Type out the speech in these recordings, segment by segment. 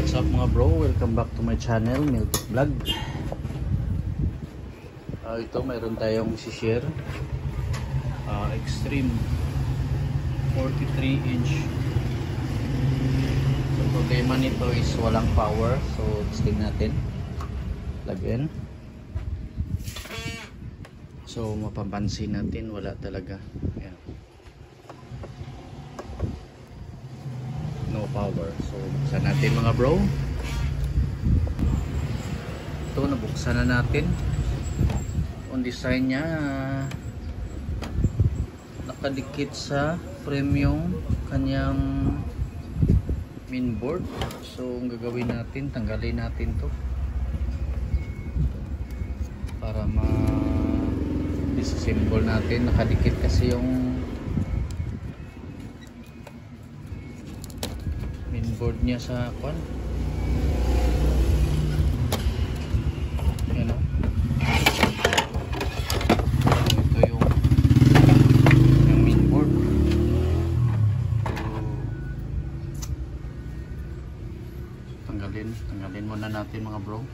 What's up mga bro? Welcome back to my channel, Miltic Vlog. Ito mayroon tayong share Extreme 43 inch. So problema nito is walang power. So testing natin. Plug in. So mapapansin natin wala talaga. Ayan. No power. So buksan natin mga bro. Ito nabuksan na natin. Ang design niya nakadikit sa frame yung kanyang mainboard. So ang gagawin natin, tanggalin natin to para disassemble natin. Nakadikit kasi yung mainboard niya sa kwan. Yan o. Ito yung mainboard. So, tanggalin muna natin mga bro.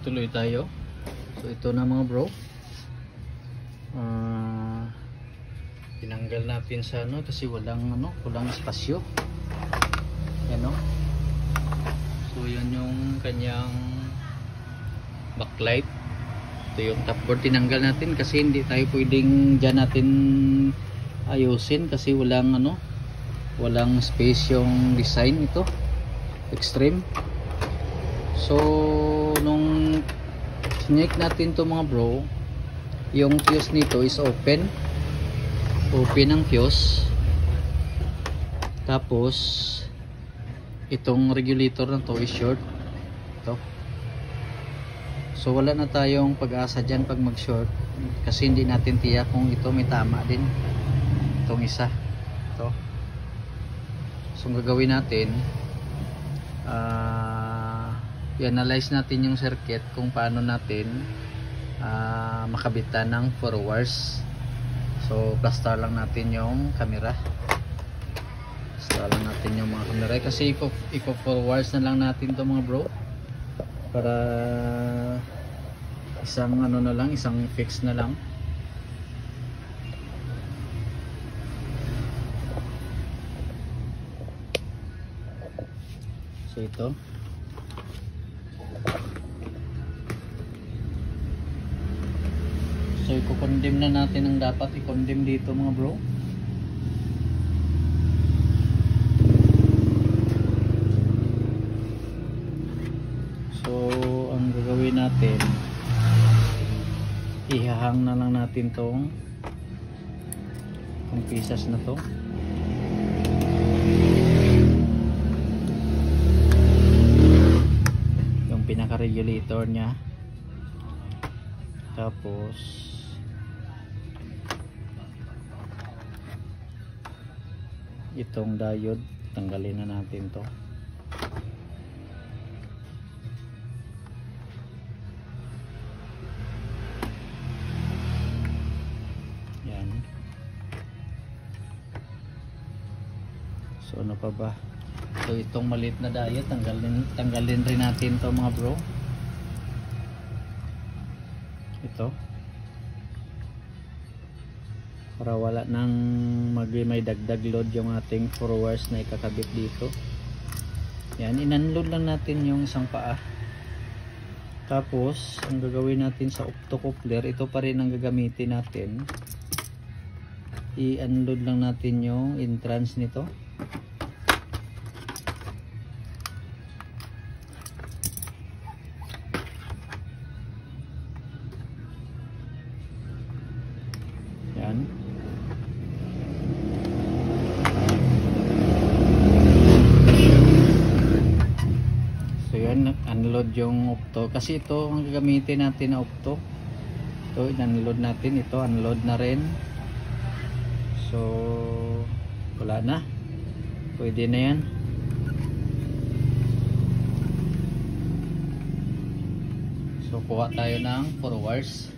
Tuloy tayo. So ito na mga bro. Tinanggal natin sa kasi walang espasyo. Yan o. So yan yung kanyang backlight. Ito yung top board, tinanggal natin kasi hindi tayo pwedeng dyan natin ayusin kasi walang space yung design ito. Extreme. So nung sinek natin to mga bro, yung fuse nito is open ang fuse. Tapos itong regulator na to is short. Ito. So wala na tayong pag-asa dyan pag mag short kasi hindi natin tiyak kung ito may tama din itong isa. Ito. So ang gagawin natin, i-analyze natin yung circuit kung paano natin makabitan ng 4 wires. So plaster lang natin yung camera. Plaster lang natin yung mga camera kasi ipo 4 wires na lang natin to mga bro, para isang isang fix na lang. So ito. So i-condemn na natin ang dapat i-condemn dito mga bro. So ang gagawin natin, ihahang na lang natin tong pieces na to. Yung pinaka-regulator nya. Tapos itong diode, tanggalin na natin to. Yan. So ano pa ba? So itong maliit na diode, tanggalin rin natin to mga bro. Ito. Para wala nang may dagdag load yung ating 4 wires na ikakabit dito. Yan, in-unload lang natin yung isang paa. Tapos ang gagawin natin sa optocoupler, ito pa rin ang gagamitin natin. I-unload lang natin yung entrance nito. Yan. Unload yung opto kasi ito ang gagamitin natin na opto. Ito in-unload natin, ito unload na rin. So wala na, pwede na yan. So kuha tayo ng 4 wires.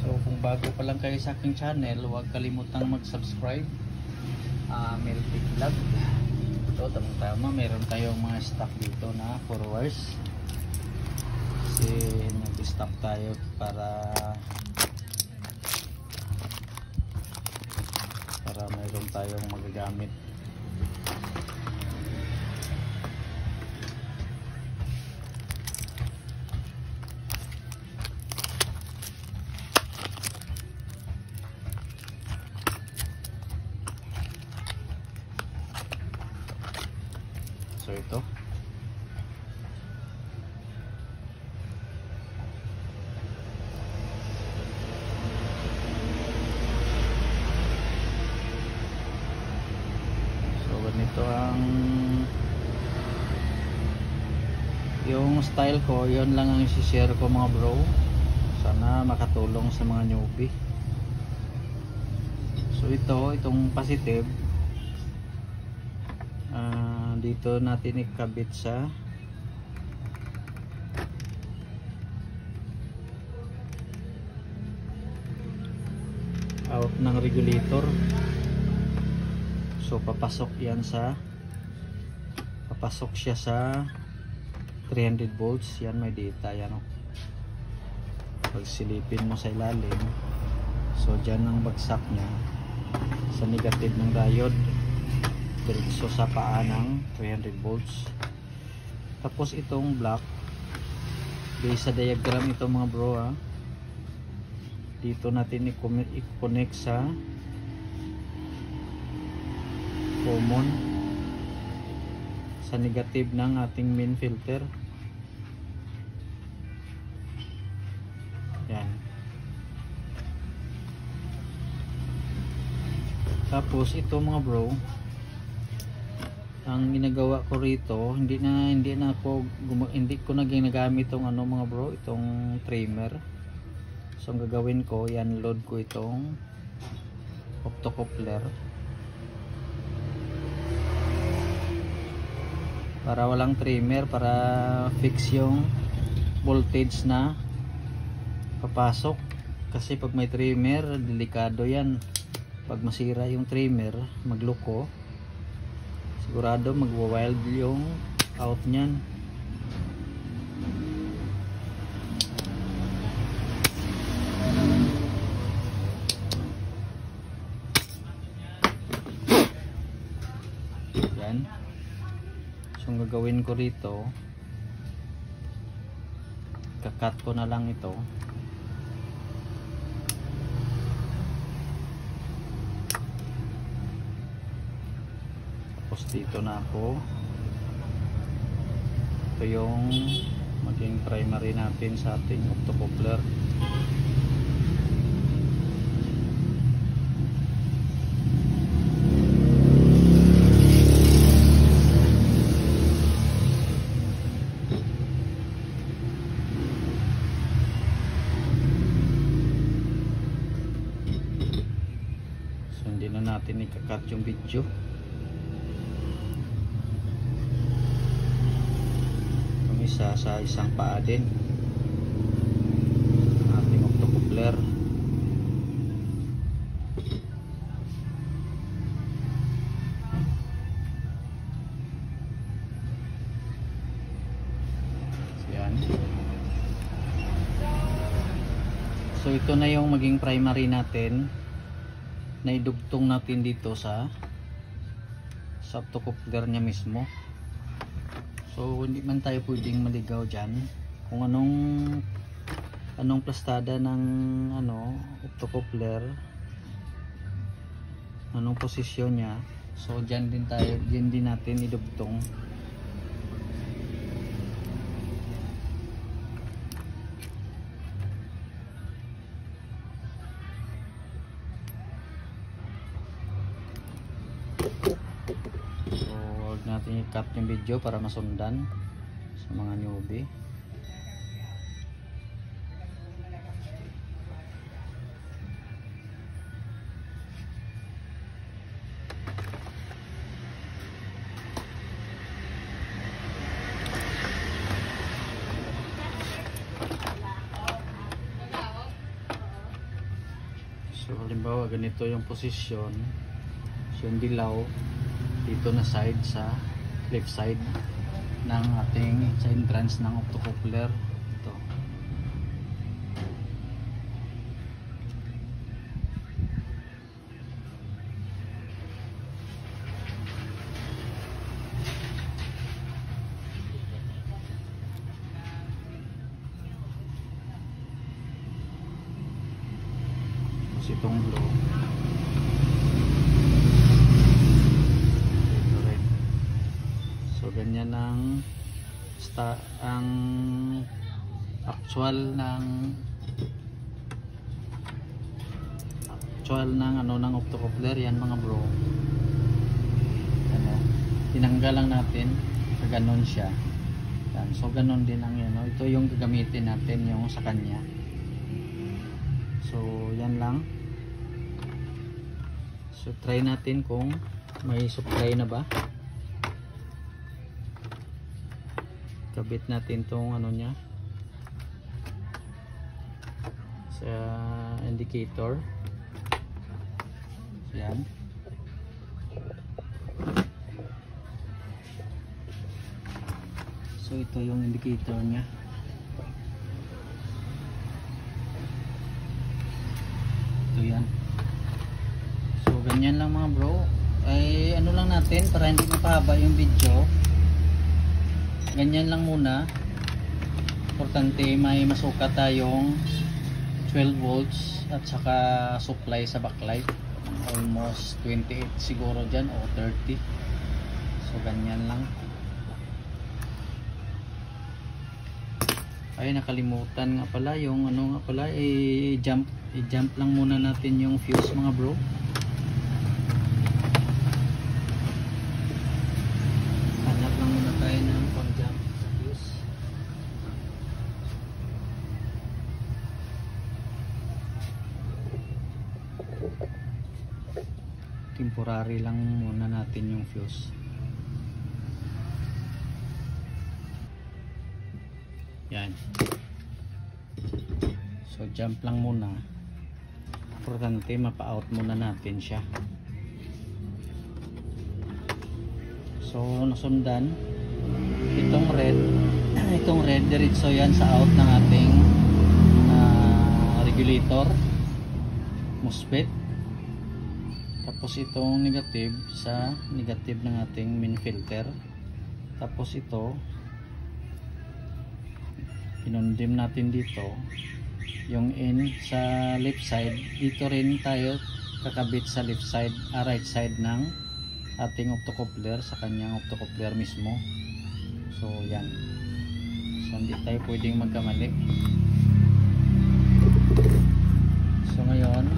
So kung bago pa lang kayo sa aking channel, huwag kalimutang mag-subscribe multi plug. Ito tamang tama, meron tayong mga stock dito na forwards kasi nag-stock tayo para meron tayong magagamit. So ito ganito ang yung style ko, yun lang ang isi-share ko mga bro, sana makatulong sa mga newbie. So itong positive, dito natin ikabit sa out ng regulator. So papasok siya sa 300 volts. Yan, may data yan, pag silipin mo sa ilalim, so dyan ang bagsak nya sa negative ng diode diretso sa paa ng 300 volts. Tapos itong black base sa diagram ito mga bro, dito natin i-connect sa common sa negative ng ating main filter. Yan. Tapos ito mga bro, ang ginagawa ko rito, hindi ko na ginagamit itong mga bro, itong trimmer. So ang gagawin ko, yan, load ko itong optocoupler para walang trimmer, para fix yung voltage na papasok. Kasi pag may trimmer, delikado yan. Pag masira yung trimmer, magloko, sigurado magwa-wild yung out nyan. Yan. So ang gagawin ko rito, kakat ko na lang ito. Tapos dito na ako, ito yung maging primary natin sa ating optocoupler. So hindi na natin ikakat yung video. Isa sa isang paa din ating optocoupler. Yan. So ito na yung maging primary natin na idugtong natin dito sa optocoupler nya mismo. So hindi man tayo pwedeng maligaw dyan kung anong plastada ng optocoupler, anong posisyon nya. So dyan din natin idugtong. Natin i-cut yung video para masundan sa mga newbie. So halimbawa ganito yung posisyon. So yung dilaw dito na side sa left side ng ating sa entrance ng optocoupler. Ito. Tapos itong blue. So ganyan ang actual ng ano ng optocoupler yan mga bro. Ano, tinanggal lang natin, ganon siya. Yan. So ganon din ang ano, ito yung gagamitin natin yung sa kanya. So yan lang. So try natin kung may supply na ba. Kabit natin tong ano niya sa indicator. Yan. So ito yung indicator niya. Ito yan. So ganyan lang mga bro. Ay ano lang natin para hindi mapahaba yung video. Ganyan lang muna. Importante may masukat tayong 12 volts at saka supply sa backlight. Almost 28 siguro dyan o 30. So ganyan lang. Ay nakalimutan nga pala yung ano nga pala, i-jump lang muna natin yung fuse mga bro. Hanap lang muna tayo ng pang-jump sa fuse. Temporary lang muna natin yung fuse. Yan. So jump lang muna. Importante mapa-out muna natin siya. So nasundan itong red diretso yan sa out ng ating regulator MOSFET. Tapos itong negative sa negative ng ating main filter. Tapos ito pinundim natin dito yung in sa left side. Dito rin tayo kakabit sa left side, right side ng ating optocoupler sa kanyang optocoupler mismo. So yan. So hindi tayo pwedeng magkamali. So ngayon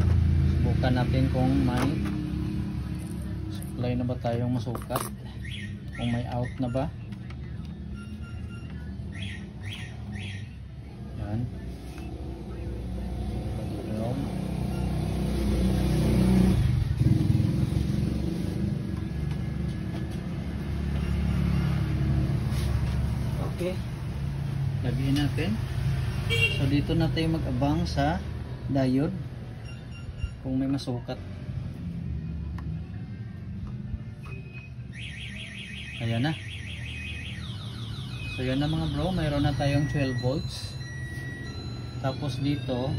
subukan natin kung may supply na ba tayong masukat, kung may out na ba. Yan. Okay, lagyan natin. So dito na tayo mag-abang sa diode kung may masukat. Ayan na. So yan na mga bro, mayroon na tayong 12 volts. Tapos dito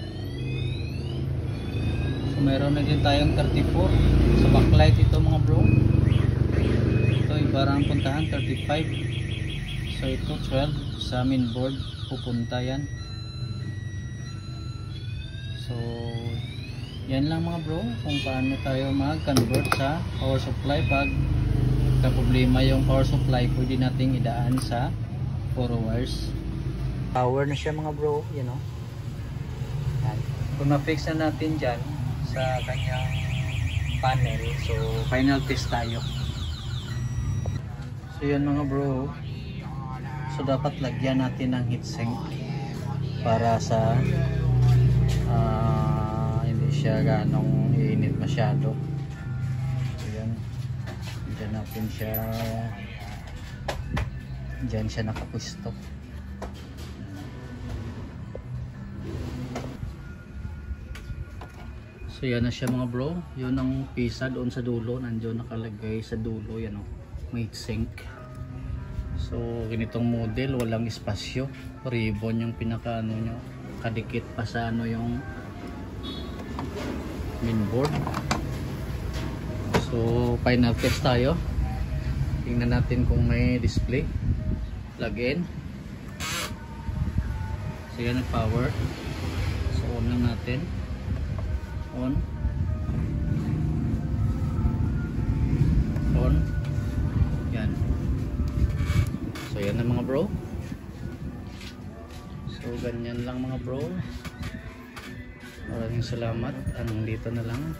so mayroon na din tayong 34 sa backlight. Ito mga bro, ito ibarang puntahan 35. So ito 12 sa mainboard pupunta yan. So yan lang mga bro kung paano tayo mag-convert sa power supply. Pag problema yung power supply, pwede nating idaan sa 4 wires. Power na siya mga bro, you know. Yan. Kung na-fix na natin dyan sa kanyang panel, so final test tayo. So yan mga bro, so dapat lagyan natin ng heatsink para sa hindi siya ganong iinit masyado. So yan, dyan natin siya, dyan siya nakapwesto. So yan na siya mga bro. Yun ang pisa doon sa dulo. Nandiyon nakalagay sa dulo. Yan o. May sink. So ganitong model. Walang espasyo. Ribbon yung pinaka ano nyo. Kadikit pa sa ano yung mainboard. So final test tayo. Tingnan natin kung may display. Plug in. So yan ang power. So on lang natin. On. Yan. So yan na mga bro. So ganyan lang mga bro. Maraming salamat. Anong dito na lang.